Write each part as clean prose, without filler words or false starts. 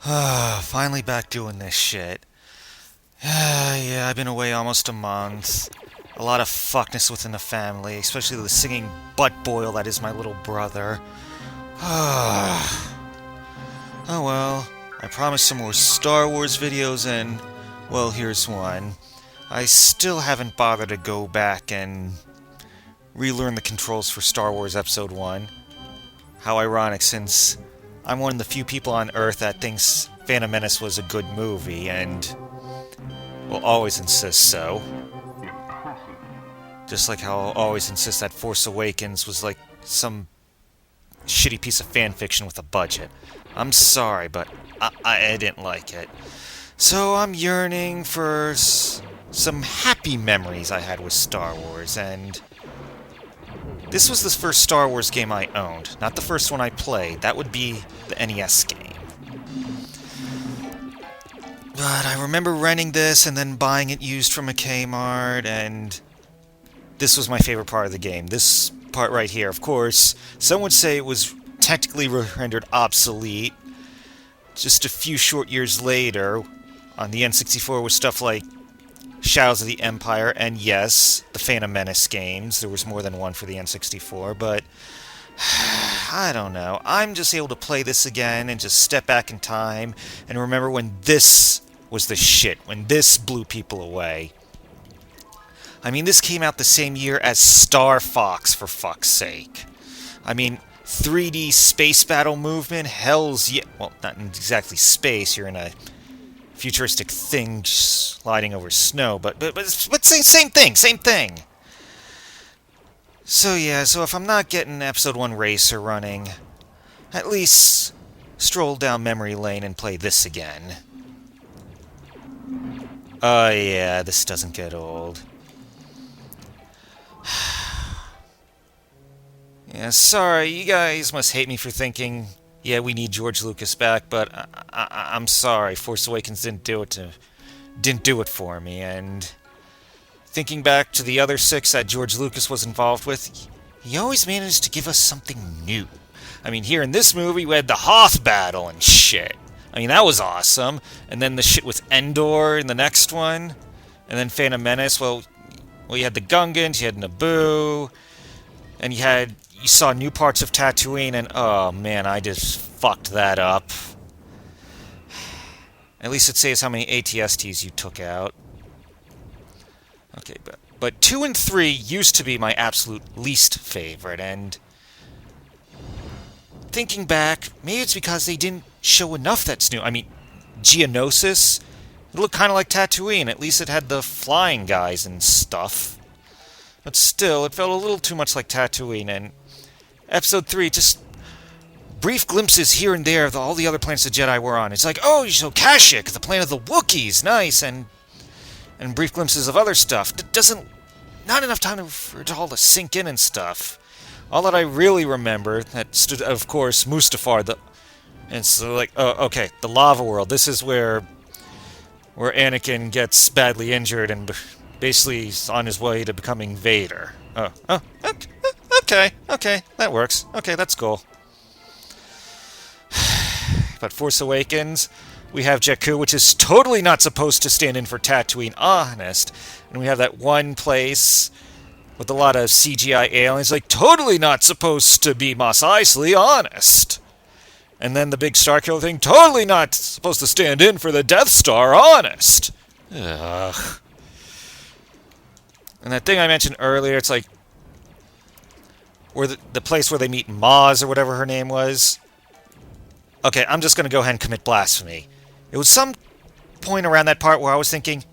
Finally back doing this shit. Yeah, I've been away almost a month. A lot of fuckness within the family, especially the singing butt boil that is my little brother. Oh well, I promised some more Star Wars videos and, well, here's one. I still haven't bothered to go back and relearn the controls for Star Wars Episode 1. How ironic, since I'm one of the few people on Earth that thinks Phantom Menace was a good movie, and will always insist so. Just like how I'll always insist that Force Awakens was like some shitty piece of fan fiction with a budget. I'm sorry, but I didn't like it. So I'm yearning for some happy memories I had with Star Wars, and this was the first Star Wars game I owned, not the first one I played. That would be the NES game. But I remember renting this and then buying it used from a Kmart, and this was my favorite part of the game. This part right here, of course, some would say it was technically rendered obsolete just a few short years later on the N64 with stuff like Shadows of the Empire, and yes, the Phantom Menace games. There was more than one for the N64, but I don't know. I'm just able to play this again and just step back in time and remember when this was the shit, when this blew people away. I mean, this came out the same year as Star Fox, for fuck's sake. I mean, 3D space battle movement, hell's yeah. Well, not exactly space, you're in a futuristic thing sliding over snow, but same thing. So yeah, so if I'm not getting Episode 1 Racer running, at least stroll down memory lane and play this again. Oh yeah, this doesn't get old. Yeah, sorry, you guys must hate me for thinking, yeah, we need George Lucas back, but I'm sorry, Force Awakens didn't do it for me, and thinking back to the other 6 that George Lucas was involved with, he always managed to give us something new. I mean, here in this movie, we had the Hoth battle and shit. I mean, that was awesome. And then the shit with Endor in the next one. And then Phantom Menace, well, you had the Gungans, you had Naboo, and you saw new parts of Tatooine, and oh man, I just fucked that up. At least it says how many ATSTs you took out. Okay, but 2 and 3 used to be my absolute least favorite, and thinking back, maybe it's because they didn't show enough that's new. I mean, Geonosis, it looked kind of like Tatooine. At least it had the flying guys and stuff. But still, it felt a little too much like Tatooine, and Episode 3, just brief glimpses here and there of all the other planets the Jedi were on. It's like, oh, you show Kashyyyk, the planet of the Wookiees, nice, and brief glimpses of other stuff. Not enough time for it all to sink in and stuff. All that I really remember, that stood, of course, Mustafar, and so like, oh, okay, the lava world. This is where Anakin gets badly injured and basically is on his way to becoming Vader. Okay, that works. Okay, that's cool. But Force Awakens, we have Jakku, which is totally not supposed to stand in for Tatooine, honest. And we have that one place with a lot of CGI aliens, like, totally not supposed to be Mos Eisley, honest. And then the big Starkiller thing, totally not supposed to stand in for the Death Star, honest. Ugh. And that thing I mentioned earlier, it's like, where the place where they meet Maz, or whatever her name was. Okay, I'm just going to go ahead and commit blasphemy. It was some point around that part where I was thinking,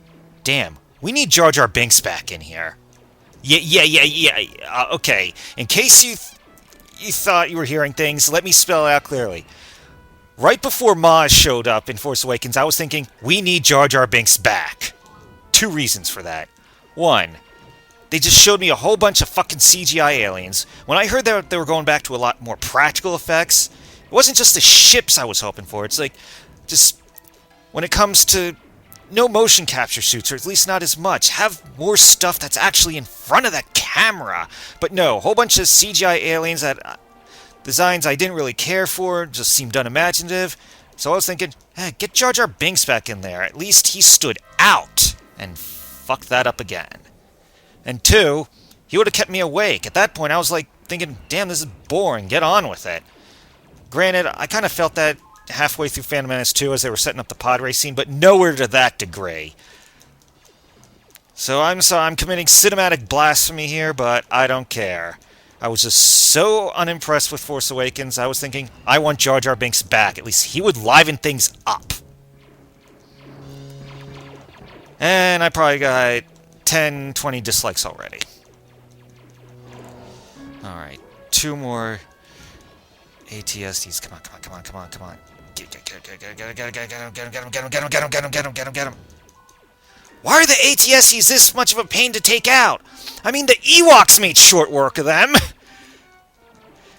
damn, we need Jar Jar Binks back in here. Yeah. Okay, in case you thought you were hearing things, let me spell it out clearly. Right before Maz showed up in Force Awakens, I was thinking, we need Jar Jar Binks back. 2 reasons for that. 1, they just showed me a whole bunch of fucking CGI aliens. When I heard that they were going back to a lot more practical effects, it wasn't just the ships I was hoping for. It's like, just when it comes to no motion capture suits, or at least not as much, have more stuff that's actually in front of that camera. But no, a whole bunch of CGI aliens that designs I didn't really care for, just seemed unimaginative. So I was thinking, get Jar Jar Binks back in there. At least he stood out. And fuck that up again. And 2, he would have kept me awake. At that point, I was like thinking, damn, this is boring. Get on with it. Granted, I kind of felt that halfway through Phantom Menace 2 as they were setting up the pod race scene, but nowhere to that degree. So I'm sorry, I'm committing cinematic blasphemy here, but I don't care. I was just so unimpressed with Force Awakens, I was thinking, I want Jar Jar Binks back. At least he would liven things up. And I probably got 10, 20 dislikes already. Alright, 2 more ATSDs. Come on, come on, come on, come on, come on. Get him. Why are the ATSDs this much of a pain to take out? I mean, the Ewoks made short work of them.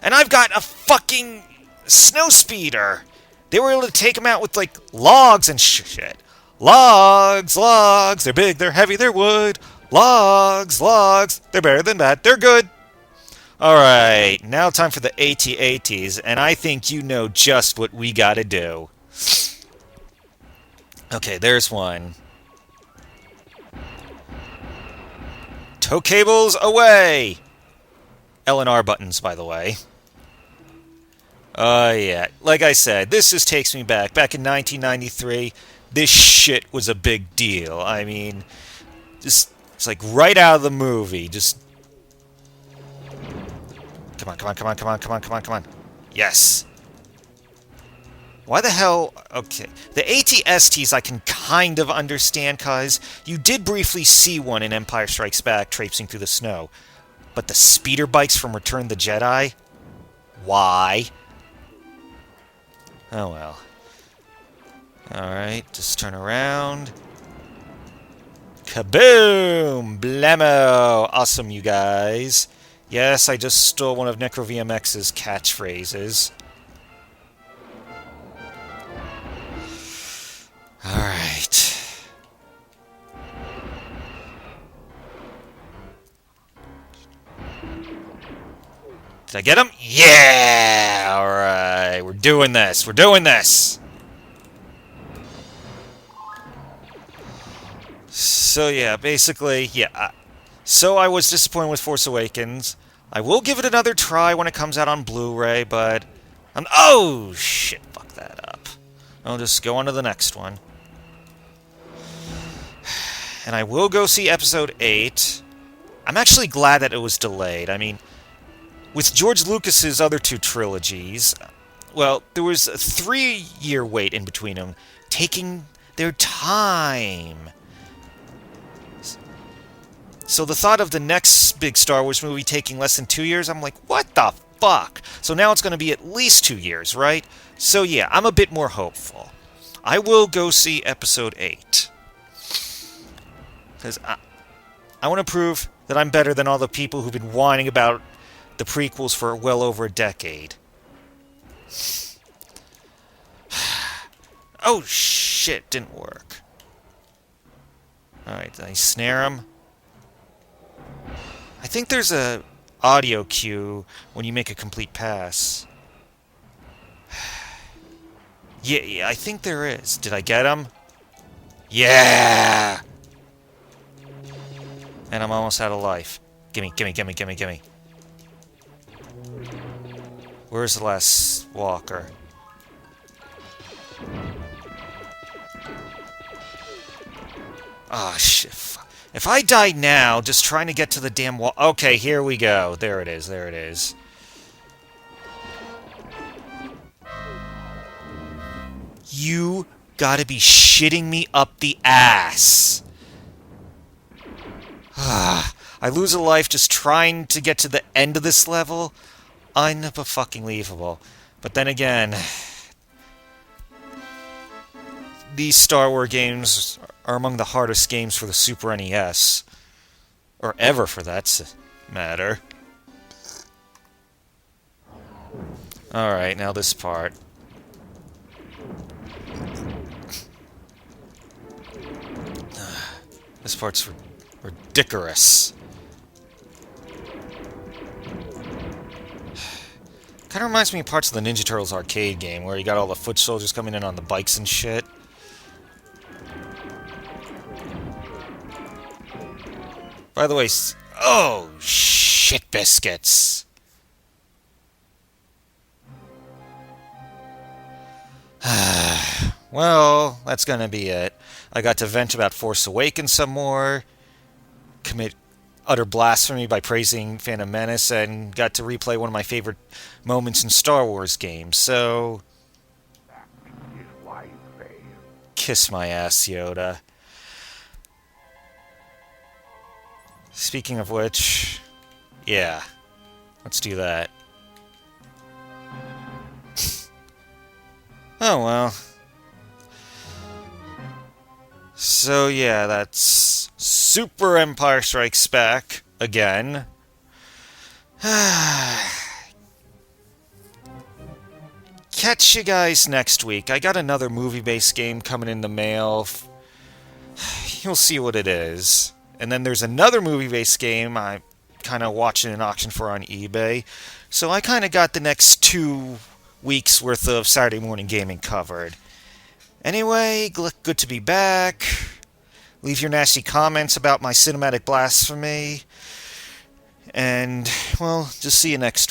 And I've got a fucking Snowspeeder. They were able to take them out with, like, logs and shit. Logs, logs. They're big, they're heavy, they're wood. Logs, logs. They're better than that. They're good. Alright, now time for the AT-ATs, and I think you know just what we gotta do. Okay, there's one. Tow cables away! L and R buttons, by the way. Yeah. Like I said, this just takes me back. Back in 1993, this shit was a big deal. I mean, just, it's like right out of the movie. Just... Come on, come on, come on, come on, come on, come on, come on. Yes! Why the hell... Okay. The AT-STs I can kind of understand, cause you did briefly see one in Empire Strikes Back traipsing through the snow. But the speeder bikes from Return of the Jedi? Why? Oh well. Alright, just turn around. Kaboom! Blammo! Awesome, you guys. Yes, I just stole one of NecroVMX's catchphrases. Alright. Did I get him? Yeah! Alright, we're doing this. We're doing this! So yeah, basically, yeah. So I was disappointed with Force Awakens. I will give it another try when it comes out on Blu-ray, but... oh, shit, fuck that up. I'll just go on to the next one. And I will go see Episode 8. I'm actually glad that it was delayed. I mean, with George Lucas's other 2 trilogies, well, there was a 3-year wait in between them, taking their time. So the thought of the next big Star Wars movie taking less than 2 years, I'm like, what the fuck? So now it's going to be at least 2 years, right? So yeah, I'm a bit more hopeful. I will go see Episode 8. Because I want to prove that I'm better than all the people who've been whining about the prequels for well over a decade. Oh shit, didn't work. Alright, did I snare him? I think there's a audio cue when you make a complete pass. Yeah, I think there is. Did I get him? Yeah! And I'm almost out of life. Gimme, gimme, gimme, gimme, gimme. Where's the last walker? Ah, shit. If I die now, just trying to get to the damn wall... Okay, here we go. There it is, there it is. You gotta be shitting me up the ass. I lose a life just trying to get to the end of this level? Unfucking-believable. But then again... These Star Wars games are among the hardest games for the Super NES. Or ever, for that matter. Alright, now this part. This part's ridiculous. Kind Kind of reminds me of parts of the Ninja Turtles arcade game, where you got all the foot soldiers coming in on the bikes and shit. By the way, oh, shit biscuits. Well, that's gonna be it. I got to vent about Force Awakens some more, commit utter blasphemy by praising Phantom Menace, and got to replay one of my favorite moments in Star Wars games, so... Kiss my ass, Yoda. Speaking of which... Yeah, let's do that. Oh well. So yeah, that's Super Empire Strikes Back again. Catch you guys next week. I got another movie-based game coming in the mail. You'll see what it is. And then there's another movie-based game I'm kind of watching an auction for on eBay. So I kind of got the next 2 weeks worth of Saturday morning gaming covered. Anyway, good to be back. Leave your nasty comments about my cinematic blasphemy. And, well, just see you next week.